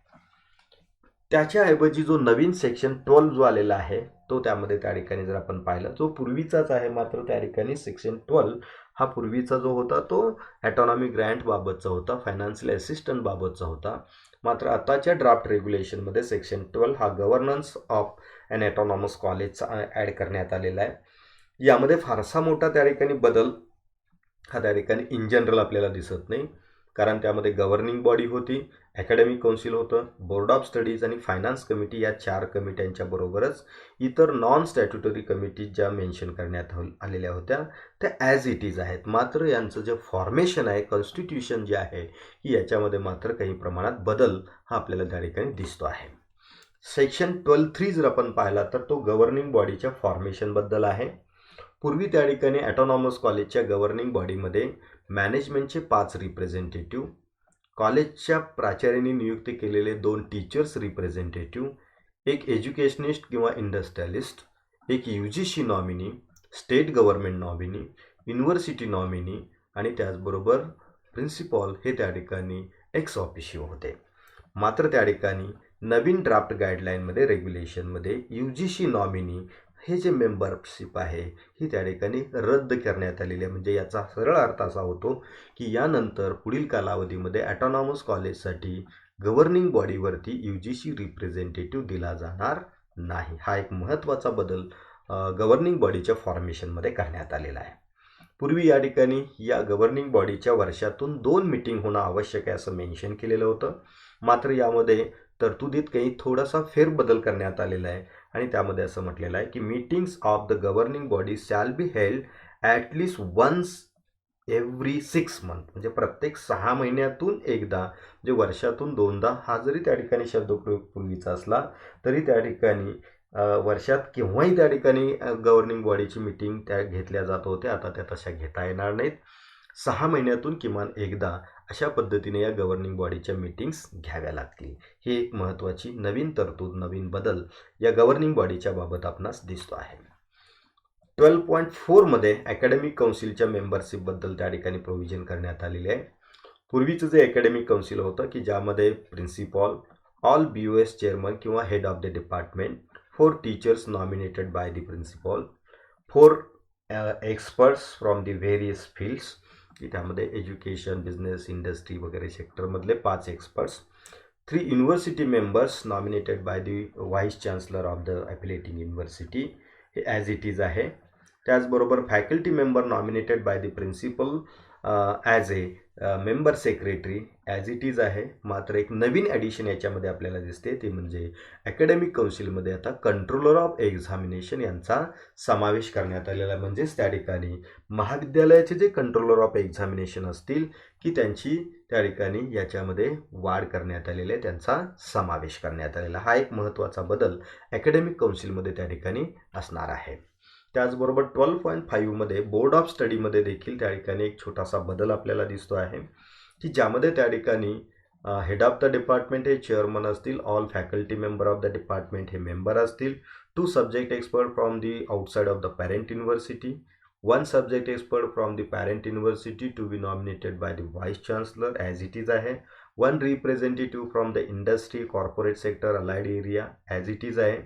Speaker 1: त्याच्याऐवजी जो नवीन सेक्शन 12 जो आलेला आहे तो त्यामध्ये त्या ठिकाणी जर आपण पाहिलं जो पूर्वीचाच आहे, मात्र त्या ठिकाणी सेक्शन 12 हा पूर्वीचा जो होता तो ॲटॉनॉमी ग्रँट बाबतचा होता, फायनान्शियल असिस्टंट बाबतचा होता. मात्र आताच्या ड्राफ्ट रेग्युलेशनमध्ये सेक्शन 12 हा गव्हर्नन्स ऑफ ॲन ॲटॉनॉमस कॉलेजचा ॲड करण्यात आलेला आहे. यामध्ये फारसा मोठा त्या ठिकाणी बदल हा त्या ठिकाणी इन जनरल आपल्याला दिसत नाही, कारण त्यामध्ये गव्हर्निंग बॉडी होती, अकॅडमिक काउन्सिल होतं, बोर्ड ऑफ स्टडीज आणि फायनान्स कमिटी या 4 कमिट्यांच्या बरोबरच इतर नॉन स्टॅट्युटरी कमिटीज ज्या मेन्शन करण्यात आलेल्या होत्या त्या ॲज इट इज आहेत. मात्र यांचं जे फॉर्मेशन आहे, कॉन्स्टिट्यूशन जे आहे की याच्यामध्ये मात्र काही प्रमाणात बदल हा आपल्याला त्या ठिकाणी दिसतो आहे. सेक्शन 12.3 जर आपण पाहिला तर तो गव्हर्निंग बॉडीच्या फॉर्मेशनबद्दल आहे. पूर्वी त्या ठिकाणी ॲटॉनॉमस कॉलेजच्या गव्हर्निंग बॉडीमध्ये मॅनेजमेंटचे 5 रिप्रेझेंटेटिव्ह, कॉलेजच्या प्राचार्यांनी नियुक्त केलेले 2 टीचर्स रिप्रेझेंटेटिव्ह, एक एज्युकेशनिस्ट किंवा इंडस्ट्रियलिस्ट, एक UGC nominee, state government nominee, university nominee आणि त्याचबरोबर प्रिन्सिपॉल हे त्या ठिकाणी एक्स ऑफिशियो होते. मात्र त्या ठिकाणी नवीन ड्राफ्ट गाईडलाईनमध्ये रेग्युलेशनमध्ये UGC नॉमिनी हे जे मेंबरशिप आहे ही त्या ठिकाणी रद्द करण्यात आलेली आहे. म्हणजे याचा सरळ अर्थ असा होतो की यानंतर पुढील कालावधीमध्ये ॲटॉनॉमस कॉलेजसाठी गव्हर्निंग बॉडीवरती UGC रिप्रेझेंटेटिव्ह दिला जाणार नाही. हा एक महत्त्वाचा बदल गव्हर्निंग बॉडीच्या फॉर्मेशनमध्ये करण्यात आलेला आहे. पूर्वी या ठिकाणी या गव्हर्निंग बॉडीच्या वर्षातून 2 मीटिंग होणं आवश्यक आहे असं मेन्शन केलेलं होतं. मात्र यामध्ये तरतुदीत काही थोडासा फेरबदल करण्यात आलेला आहे आणि त्यामध्ये असं म्हटलेलं आहे की meetings of the governing body shall be held at least once every 6 month. म्हणजे प्रत्येक 6 महिन्यातून एकदा, म्हणजे वर्षातून 2दा. हा जरी त्या ठिकाणी शब्दप्रयोग पूर्वीचा असला तरी त्या ठिकाणी वर्षात केव्हाही त्या ठिकाणी गव्हर्निंग बॉडीची मीटिंग त्या घेतल्या जात होत्या. आता त्या तशा घेता येणार नाहीत. 6 महिन्यातून किमान एकदा अशा पद्धतीने या गव्हर्निंग बॉडीच्या मीटिंग्स घ्याव्या लागतील. ही एक महत्त्वाची नवीन तरतूद, नवीन बदल या गव्हर्निंग बॉडीच्या बाबत आपणास दिसतो आहे. 12.4 मध्ये अकॅडमिक काउन्सिलच्या मेंबरशिपबद्दल त्या ठिकाणी प्रोव्हिजन करण्यात आलेले आहे. पूर्वीचं जे अकॅडमिक काउन्सिल होतं की ज्यामध्ये प्रिन्सिपॉल, ऑल BOS चेअरमन किंवा head of the department, 4 teachers nominated by the principal, 4 experts from the various fields की त्यामध्ये एज्युकेशन, बिझनेस, इंडस्ट्री वगैरे सेक्टरमधले 5 experts, 3 university members nominated by the vice chancellor of the affiliating university, हे as it is आहे. त्याचबरोबर faculty member nominated by the principal as a member secretary as it is आहे. मात्र एक नवीन addition याच्यामध्ये आपल्याला दिसते, ते म्हणजे अकॅडमिक काउन्सिलमध्ये आता कंट्रोलर ऑफ एक्झामिनेशन यांचा समावेश करण्यात आलेला आहे. म्हणजेच त्या ठिकाणी महाविद्यालयाचे जे कंट्रोलर ऑफ एक्झामिनेशन असतील की त्यांची त्या ठिकाणी याच्यामध्ये वाढ करण्यात आलेली आहे, त्यांचा समावेश करण्यात आलेला. हा एक महत्त्वाचा बदल अकॅडमिक काउन्सिलमध्ये त्या ठिकाणी असणार आहे. त्याचबरोबर 12.5 मध्ये बोर्ड ऑफ स्टडीमध्ये देखील त्या ठिकाणी एक छोटासा बदल आपल्याला दिसतो आहे की ज्यामध्ये त्या ठिकाणी हेड ऑफ द डिपार्टमेंट हे चेअरमन असतील, all faculty member of the department हे मेंबर असतील, 2 subject expert from the outside of the parent university, 1 subject expert from the parent university to be nominated by the vice chancellor as it is आहे, 1 representative from the industry corporate sector allied area as it is आहे.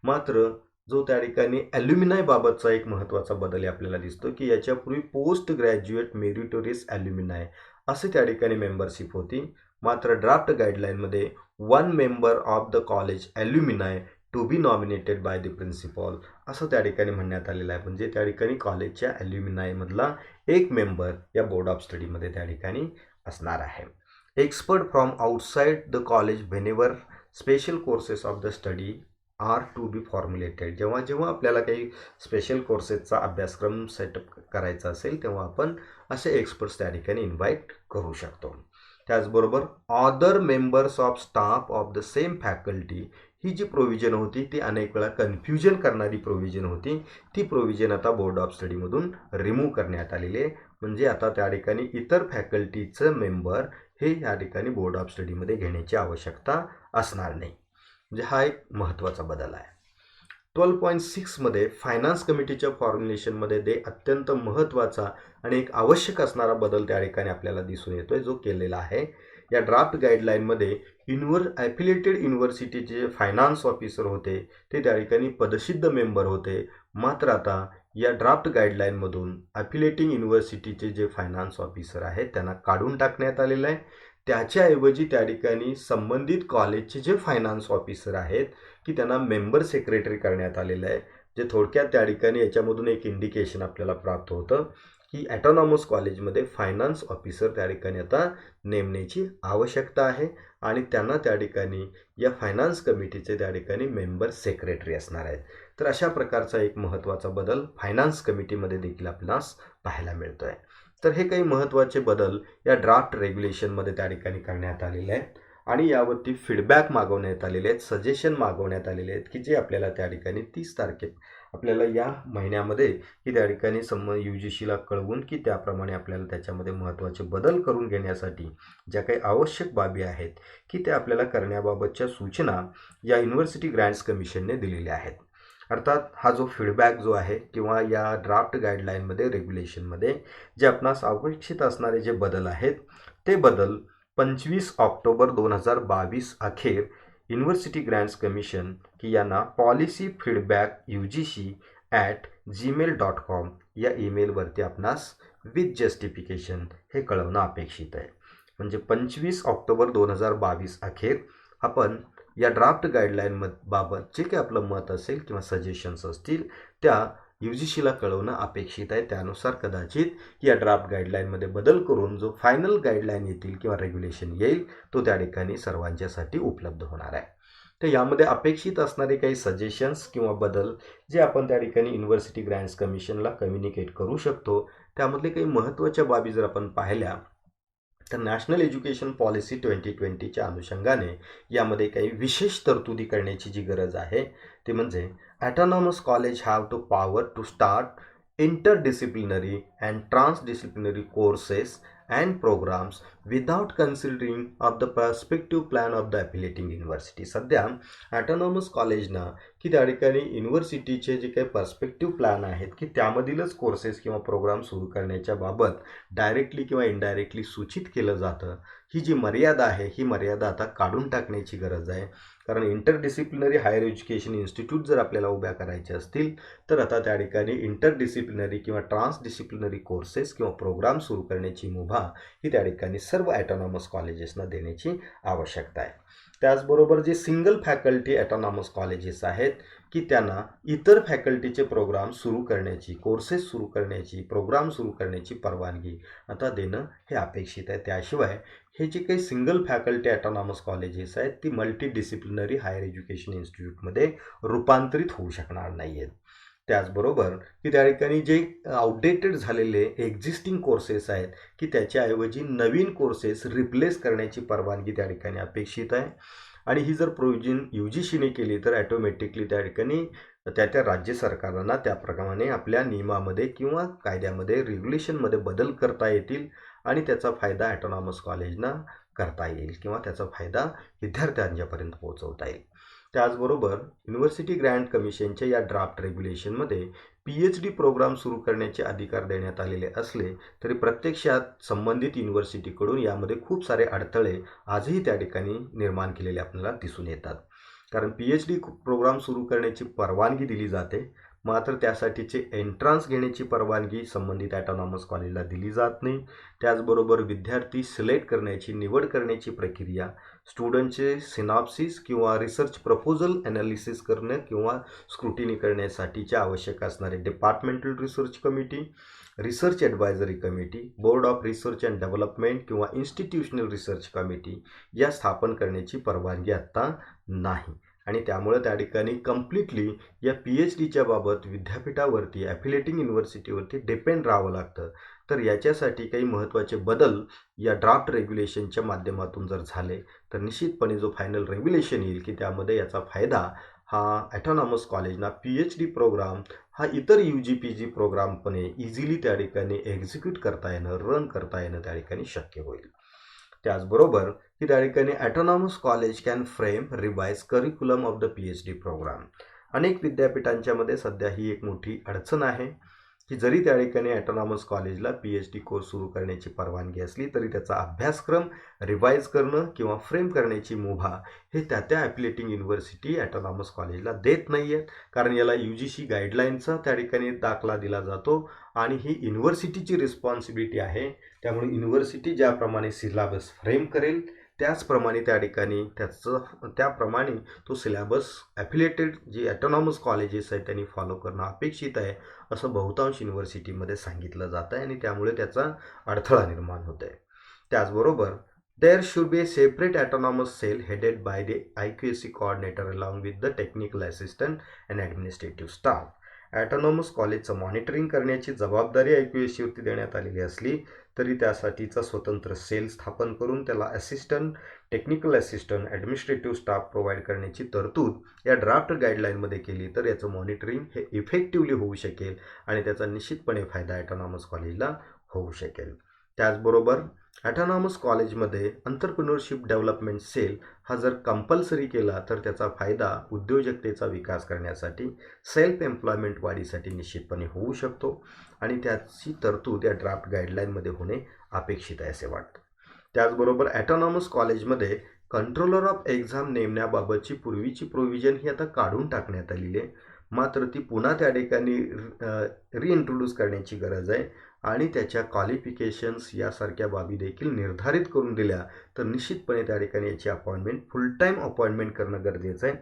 Speaker 1: मात्र जो त्या ठिकाणी alumni बाबतचा एक महत्त्वाचा बदल आपल्याला दिसतो की याच्यापूर्वी पोस्ट ग्रॅज्युएट मेरिटोरियस ॲल्युमिनाय असे त्या ठिकाणी मेंबरशिप होती. मात्र ड्राफ्ट गाईडलाईनमध्ये 1 member of the college alumni to be nominated by the principal असं त्या ठिकाणी म्हणण्यात आलेलं आहे. म्हणजे त्या ठिकाणी कॉलेजच्या ॲल्युमिनायमधला एक मेंबर या बोर्ड ऑफ स्टडीमध्ये त्या ठिकाणी असणार आहे. Expert from outside the college whenever special courses of the study are to be formulated. जेव्हा जेव्हा आपल्याला काही स्पेशल कोर्सेसचा अभ्यासक्रम सेटअप करायचा असेल तेव्हा आपण असे एक्सपर्ट्स त्या ठिकाणी इन्व्हाइट करू शकतो. त्याचबरोबर other members of staff of the same faculty ही जी प्रोव्हिजन होती ती अनेक वेळा कन्फ्युजन करणारी प्रोव्हिजन होती. ती प्रोव्हिजन आता बोर्ड ऑफ स्टडीमधून रिमूव्ह करण्यात आलेली आहे. म्हणजे आता त्या ठिकाणी इतर फॅकल्टीचं मेंबर हे या ठिकाणी बोर्ड ऑफ स्टडीमध्ये घेण्याची आवश्यकता असणार नाही. म्हणजे हा एक महत्त्वाचा बदल आहे. 12.6 मध्ये फायनान्स कमिटीच्या फॉर्म्युलेशनमध्ये ते अत्यंत महत्त्वाचा आणि एक आवश्यक असणारा बदल त्या ठिकाणी आपल्याला दिसून येतोय जो केलेला आहे. या ड्राफ्ट गाईडलाईनमध्ये ॲफिलिएटेड युनिव्हर्सिटीचे जे फायनान्स ऑफिसर होते ते त्या ठिकाणी पदसिद्ध मेंबर होते. मात्र आता या ड्राफ्ट गाईडलाईनमधून ॲफिलिएटिंग युनिव्हर्सिटीचे जे फायनान्स ऑफिसर आहेत त्यांना काढून टाकण्यात आलेलं आहे. त्याच्याऐवजी त्या ठिकाणी संबंधित कॉलेजचे जे फायनान्स ऑफिसर आहेत की त्यांना मेंबर सेक्रेटरी करण्यात आलेलं आहे. जे थोडक्यात त्या ठिकाणी याच्यामधून एक इंडिकेशन आपल्याला प्राप्त होतं की ॲटॉनॉमस कॉलेजमध्ये फायनान्स ऑफिसर त्या ठिकाणी आता नेमण्याची आवश्यकता आहे आणि त्यांना त्या ठिकाणी या फायनान्स कमिटीचे त्या ठिकाणी मेंबर सेक्रेटरी असणार आहेत. तर अशा प्रकारचा एक महत्त्वाचा बदल फायनान्स कमिटीमध्ये देखील आपल्यास पाहायला मिळतो आहे. तर हे काही महत्त्वाचे बदल या ड्राफ्ट रेग्युलेशनमध्ये त्या ठिकाणी करण्यात आलेले आहेत आणि यावरती फीडबॅक मागवण्यात आलेले आहेत, सजेशन मागवण्यात आलेले आहेत की जे आपल्याला त्या ठिकाणी 30 तारखे आपल्याला या महिन्यामध्ये की त्या ठिकाणी UGCला कळवून की त्याप्रमाणे आपल्याला त्याच्यामध्ये महत्त्वाचे बदल करून घेण्यासाठी ज्या काही आवश्यक बाबी आहेत की त्या आपल्याला करण्याबाबतच्या सूचना या युनिव्हर्सिटी ग्रँट्स कमिशनने दिलेल्या आहेत. अर्थात हा जो फीडबॅक जो आहे किंवा या ड्राफ्ट गाईडलाईनमध्ये रेग्युलेशनमध्ये जे आपणास अपेक्षित असणारे जे बदल आहेत ते बदल 25 ऑक्टोबर 2022 अखेर युनिव्हर्सिटी ग्रँट्स कमिशन की यांना पॉलिसी फीडबॅक UGC@gmail.com या ईमेलवरती आपणास विथ जस्टिफिकेशन हे कळवणं अपेक्षित आहे. म्हणजे 25 ऑक्टोबर 2022 अखेर आपण या ड्राफ्ट गाईडलाईन बाबत जे काही आपलं मत असेल किंवा सजेशन्स असतील त्या UGCला कळवणं अपेक्षित आहे. त्यानुसार कदाचित या ड्राफ्ट गाईडलाईनमध्ये बदल करून जो फायनल गाईडलाईन येतील किंवा रेग्युलेशन येईल तो त्या ठिकाणी सर्वांच्यासाठी उपलब्ध होणार आहे. तर यामध्ये अपेक्षित असणारे काही सजेशन्स किंवा बदल जे आपण त्या ठिकाणी युनिव्हर्सिटी ग्रँट्स कमिशनला कम्युनिकेट करू शकतो त्यामधले काही महत्त्वाच्या बाबी जर आपण पाहिल्या तर नॅशनल एज्युकेशन पॉलिसी 2020च्या अनुषंगाने यामध्ये काही विशेष तरतुदी करण्याची जी गरज आहे ते म्हणजे autonomous college have to power to start interdisciplinary and transdisciplinary courses and programs without considering of the perspective plan of the affiliating university. सध्या ॲटॉनॉमस कॉलेजना की त्या ठिकाणी युनिव्हर्सिटीचे जे काही पर्स्पेक्टिव्ह प्लॅन आहेत की त्यामधीलच कोर्सेस किंवा प्रोग्राम सुरू करण्याच्या बाबत डायरेक्टली किंवा इनडायरेक्टली सूचित केलं जातं. ही जी मर्यादा आहे ही मर्यादा आता काढून टाकण्याची गरज आहे. कारण इंटरडिसिप्लिनरी हायर एज्युकेशन इन्स्टिट्यूट जर आपल्याला उभ्या करायचे असतील तर आता त्या ठिकाणी इंटरडिसिप्लिनरी किंवा ट्रान्सडिसिप्लिनरी कोर्सेस किंवा प्रोग्राम सुरू करण्याची मुभा ही त्या ठिकाणी सर्व ॲटॉनॉमस कॉलेजेसना देण्याची आवश्यकता आहे. त्याचबरोबर जे सिंगल फॅकल्टी ॲटॉनॉमस कॉलेजेस आहेत की त्यांना इतर फॅकल्टीचे प्रोग्राम सुरू करण्याची, कोर्सेस सुरू करण्याची, प्रोग्राम सुरू करण्याची परवानगी आता देणं हे अपेक्षित आहे. त्याशिवाय हे जे काही सिंगल फॅकल्टी ॲटॉनॉमस कॉलेजेस आहेत ती मल्टी डिसिप्लिनरी हायर एज्युकेशन इन्स्टिट्यूटमध्ये रूपांतरित होऊ शकणार नाही आहेत. त्याचबरोबर की त्या ठिकाणी जे आउटडेटेड झालेले एक्झिस्टिंग कोर्सेस आहेत की त्याच्याऐवजी नवीन कोर्सेस रिप्लेस करण्याची परवानगी त्या ठिकाणी अपेक्षित आहे. आणि ही जर प्रोव्हिजन UGCने केली तर ॲटोमॅटिकली त्या ठिकाणी त्या राज्य सरकारांना त्याप्रमाणे आपल्या नियमामध्ये किंवा कायद्यामध्ये रेग्युलेशनमध्ये बदल करता येतील आणि त्याचा फायदा ॲटॉनॉमस कॉलेजना करता येईल किंवा त्याचा फायदा विद्यार्थ्यांच्यापर्यंत पोहोचवता येईल. त्याचबरोबर युनिव्हर्सिटी ग्रँट कमिशनच्या या ड्राफ्ट रेग्युलेशनमध्ये PhD प्रोग्राम सुरू करण्याचे अधिकार देण्यात आलेले असले तरी प्रत्यक्षात संबंधित युनिव्हर्सिटीकडून यामध्ये खूप सारे अडथळे आजही त्या ठिकाणी निर्माण केलेले आपल्याला दिसून येतात. कारण PhD प्रोग्राम सुरू करण्याची परवानगी दिली जाते, मात्र त्यासाठीचे एंट्रन्स घेण्याची परवानगी संबंधित ॲटॉनॉमस कॉलेजला दिली जात नाही. त्याचबरोबर विद्यार्थी सिलेक्ट करण्याची, निवड करण्याची प्रक्रिया, स्टुडंटचे सिनॉप्सिस किंवा रिसर्च प्रपोजल ॲनालिसिस करणं किंवा स्क्रुटिनी करण्यासाठीच्या आवश्यक असणारे departmental research committee, research advisory committee, board of research and development किंवा इन्स्टिट्यूशनल रिसर्च कमिटी या स्थापन करण्याची परवानगी आत्ता नाही. आणि त्यामुळे त्या ठिकाणी कम्प्लिटली या PhDच्या बाबत विद्यापीठावरती, ॲफिलेटिंग युनिव्हर्सिटीवरती डिपेंड राहावं लागतं. तर याच्यासाठी काही महत्त्वाचे बदल या ड्राफ्ट रेग्युलेशनच्या माध्यमातून जर झाले तर निश्चितपणे जो फायनल रेग्युलेशन येईल की त्यामध्ये याचा फायदा हा ॲटॉनॉमस कॉलेजना PhD प्रोग्राम हा इतर UG-PG प्रोग्रामपणे इझिली त्या ठिकाणी एक्झिक्यूट करता येणं, रन करता येणं त्या ठिकाणी शक्य होईल. त्याचबरोबर की त्या ठिकाणी autonomous college can frame revise curriculum of the PhD programme. अनेक विद्यापीठांच्यामध्ये सध्या ही एक मोठी अडचण आहे की जरी त्या ठिकाणी ॲटॉनॉमस कॉलेजला PhD कोर्स सुरू करण्याची परवानगी असली तरी त्याचा अभ्यासक्रम रिवाइज करणं किंवा फ्रेम करण्याची मुभा हे त्या ॲफिलेटिंग युनिव्हर्सिटी ॲटॉनॉमस कॉलेजला देत नाही आहेत. कारण याला UGC गाईडलाईनचा त्या ठिकाणी दाखला दिला जातो आणि ही युनिव्हर्सिटीची रिस्पॉन्सिबिलिटी आहे. त्यामुळे युनिव्हर्सिटी ज्याप्रमाणे सिलॅबस फ्रेम करेल त्याचप्रमाणे त्या ठिकाणी त्याप्रमाणे तो सिलॅबस ॲफिलेटेड जी ॲटॉनॉमस कॉलेजेस आहेत त्यांनी फॉलो करणं अपेक्षित आहे असं बहुतांश युनिव्हर्सिटीमध्ये सांगितलं जातं आहे आणि त्यामुळे त्याचा अडथळा निर्माण होत आहे. त्याचबरोबर there should be a separate autonomous cell headed by the IQAC coordinator along with the technical assistant and administrative staff. Autonomous कॉलेजचं मॉनिटरिंग करण्याची जबाबदारी IQACवरती देण्यात आलेली असली तरी त्यासाठीचा स्वतंत्र सेल स्थापन करून त्याला assistant, technical assistant, administrative staff provide करण्याची तरतूद या ड्राफ्ट गाईडलाईनमध्ये केली तर याचं मॉनिटरिंग हे इफेक्टिव्हली होऊ शकेल आणि त्याचा निश्चितपणे फायदा ॲटॉनॉमस कॉलेजला होऊ शकेल. त्याचबरोबर ॲटॉनॉमस कॉलेजमध्ये एंटरप्रेन्योरशिप डेव्हलपमेंट सेल हा जर कंपल्सरी केला तर त्याचा फायदा उद्योजकतेचा विकास करण्यासाठी, सेल्फ एम्प्लॉयमेंट वाढीसाठी निश्चितपणे होऊ शकतो आणि त्याची तरतूद या ड्राफ्ट गाईडलाईनमध्ये होणे अपेक्षित आहे असे वाटतं. त्याचबरोबर ॲटॉनॉमस कॉलेजमध्ये कंट्रोलर ऑफ एक्झाम नेमण्याबाबतची पूर्वीची प्रोव्हिजन ही आता काढून टाकण्यात आलेली आहे, मात्र ती पुन्हा त्या ठिकाणी रिइंट्रोड्यूस करण्याची गरज आहे आणि त्याच्या क्वालिफिकेशन्स यासारख्या बाबी देखील निर्धारित करून दिल्या तर निश्चितपणे त्या ठिकाणी याची अपॉइंटमेंट फुल टाईम अपॉइंटमेंट करणं गरजेचं आहे.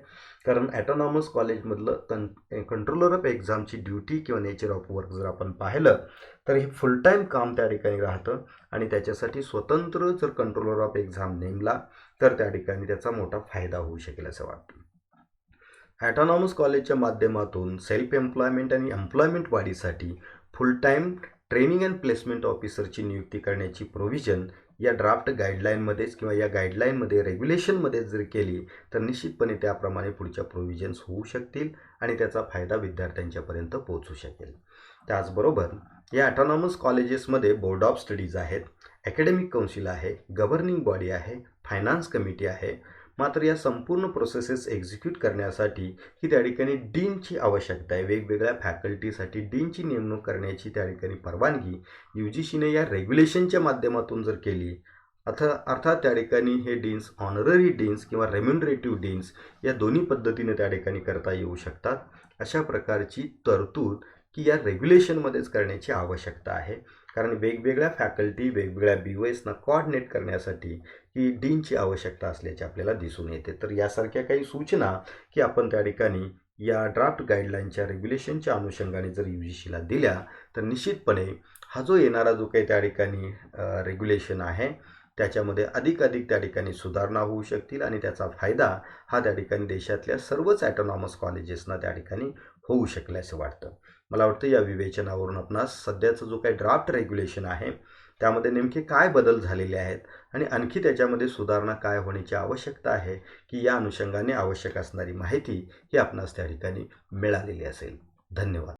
Speaker 1: कारण ॲटॉनॉमस कॉलेजमधलं कंट्रोलर ऑफ एक्झामची ड्युटी किंवा नेचर ऑफ वर्क जर आपण पाहिलं तर हे फुल टाईम काम त्या ठिकाणी राहतं आणि त्याच्यासाठी स्वतंत्र जर कंट्रोलर ऑफ एक्झाम नेमला तर त्या ठिकाणी त्याचा मोठा फायदा होऊ शकेल असं वाटतं. ॲटॉनॉमस कॉलेजच्या माध्यमातून सेल्फ एम्प्लॉयमेंट आणि एम्प्लॉयमेंट वाढीसाठी full time training and placement ऑफिसरची नियुक्ती करण्याची प्रोव्हिजन या ड्राफ्ट गाईडलाईनमध्येच किंवा या गाईडलाईनमध्ये रेग्युलेशनमध्ये जर केली तर निश्चितपणे त्याप्रमाणे पुढच्या प्रोव्हिजन्स होऊ शकतील आणि त्याचा फायदा विद्यार्थ्यांच्यापर्यंत पोहोचू शकेल. त्याचबरोबर या ॲटॉनॉमस कॉलेजेसमध्ये बोर्ड ऑफ स्टडीज आहेत, ॲकॅडमिक काउन्सिल आहे, गव्हर्निंग बॉडी आहे, फायनान्स कमिटी आहे. मात्र या संपूर्ण प्रोसेसेस एक्झिक्यूट करण्यासाठी ही त्या ठिकाणी डीनची आवश्यकता आहे. वेगवेगळ्या फॅकल्टीसाठी डीनची नेमणूक करण्याची त्या ठिकाणी परवानगी UGCने या रेग्युलेशनच्या माध्यमातून जर केली अर्थात त्या ठिकाणी हे डीन्स ऑनररी डीन्स किंवा रेम्युनरेटिव्ह डीन्स या दोन्ही पद्धतीने त्या ठिकाणी करता येऊ शकतात. अशा प्रकारची तरतूद की या रेग्युलेशनमध्येच करण्याची आवश्यकता आहे. कारण वेगवेगळ्या फॅकल्टी वेगवेगळ्या BOSना कोऑर्डिनेट करण्यासाठी ही डीनची आवश्यकता असल्याचे आपल्याला दिसून येते. तर यासारख्या काही सूचना की आपण त्या ठिकाणी या ड्राफ्ट गाईडलाईनच्या रेग्युलेशनच्या अनुषंगाने जर UGCला दिल्या तर निश्चितपणे हा जो येणारा जो काही त्या ठिकाणी रेग्युलेशन आहे त्याच्यामध्ये अधिक त्या ठिकाणी सुधारणा होऊ शकतील आणि त्याचा फायदा हा त्या ठिकाणी देशातल्या सर्वच ॲटोनॉमस कॉलेजेसना त्या ठिकाणी होऊ शकेल असं वाटतं. मला वाटतं या विवेचनावरून आपणास सध्याचा जो काही ड्राफ्ट रेग्युलेशन आहे त्यामध्ये नेमके काय बदल झालेले आहेत आणि आणखी त्याच्यामध्ये सुधारणा काय होण्याची आवश्यकता आहे की या अनुषंगाने आवश्यक असणारी माहिती ही आपणास त्या ठिकाणी मिळालेली असेल. धन्यवाद.